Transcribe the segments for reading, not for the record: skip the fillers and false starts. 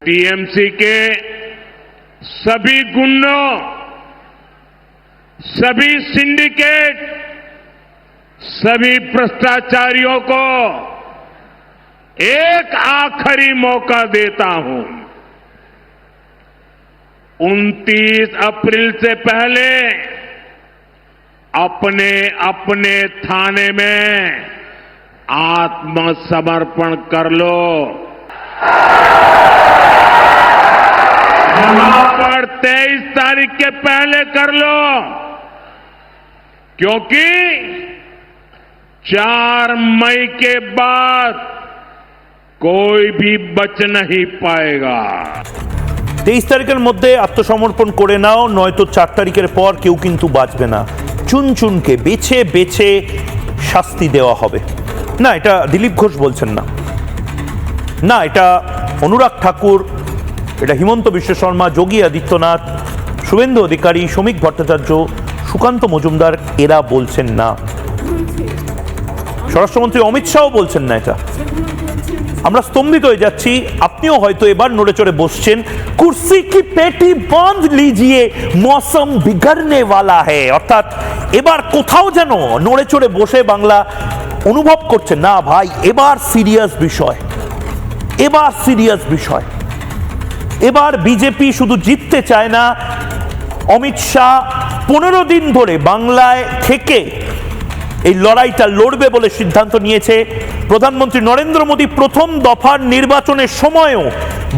TMC के सभी गुंडों, सभी सिंडिकेट, सभी भ्रष्टाचारियों को एक आखिरी मौका देता हूं। 29 अप्रैल से पहले अपने अपने थाने में आत्मसमर्पण कर लो। यहां पर 23 तारीख के पहले कर लो, क्योंकि 4 मई के बाद कोई भी बच नहीं पाएगा। 23 তারিখের মধ্যে আত্মসমর্পণ করে নাও, নয়তো 4 তারিখের পর কেউ কিন্তু বাঁচবে না। চুনচুনকে বেছে বেছে শাস্তি দেওয়া হবে না। এটা দিলীপ ঘোষ বলছেন না, না এটা অনুরাগ ঠাকুর, এটা হিমন্ত বিশ্ব শর্মা, যোগী আদিত্যনাথ, শুভেন্দু অধিকারী, শ্রমিক ভট্টাচার্য, সুকান্ত মজুমদার এরা বলছেন না। স্বরাষ্ট্রমন্ত্রী অমিত শাহ বলছেন না। এটা আমরা স্তম্ভিত হয়ে যাচ্ছি। আপনিও হয়তো এবার নড়ে চড়ে বসছেন। কুর্সি কি পেটি বাঁধ লিজিয়ে মৌসম বিগড়নে ওয়ালা হ্যায়, অর্থাৎ এবার কোথাও যেন নড়ে চড়ে বসে বাংলা অনুভব করছে না ভাই, এবার সিরিয়াস বিষয়, এবার সিরিয়াস বিষয়। এবার বিজেপি শুধু জিততে চায় না, অমিত শাহ 15 দিন ধরে বাংলায় থেকে এই লড়াইটা লড়বে বলে সিদ্ধান্ত নিয়েছে। প্রধানমন্ত্রী নরেন্দ্র মোদী প্রথম দফার নির্বাচনের সময়ও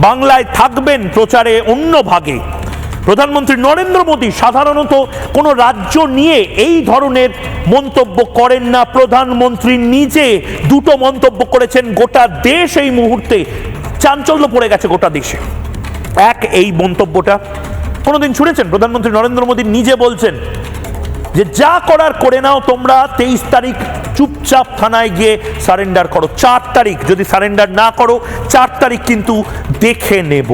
বাংলায় থাকবেন প্রচারে অন্য ভাগে। প্রধানমন্ত্রী নরেন্দ্র মোদী সাধারণত কোনো রাজ্য নিয়ে এই ধরনের মন্তব্য করেন না। প্রধানমন্ত্রী নিজে দুটো মন্তব্য করেছেন, গোটা দেশ এই মুহূর্তে চাঞ্চল্য পড়ে গেছে গোটা দেশে। এক, এই মন্তব্যটা কোনোদিন শুনেছেন? প্রধানমন্ত্রী নরেন্দ্র মোদী নিজে বলছেন যে যা করার করে নাও তোমরা, 23 তারিখ চুপচাপ থানায় গিয়ে সারেন্ডার করো। 4 তারিখ যদি সারেন্ডার না করো, 4 তারিখ কিন্তু দেখে নেব।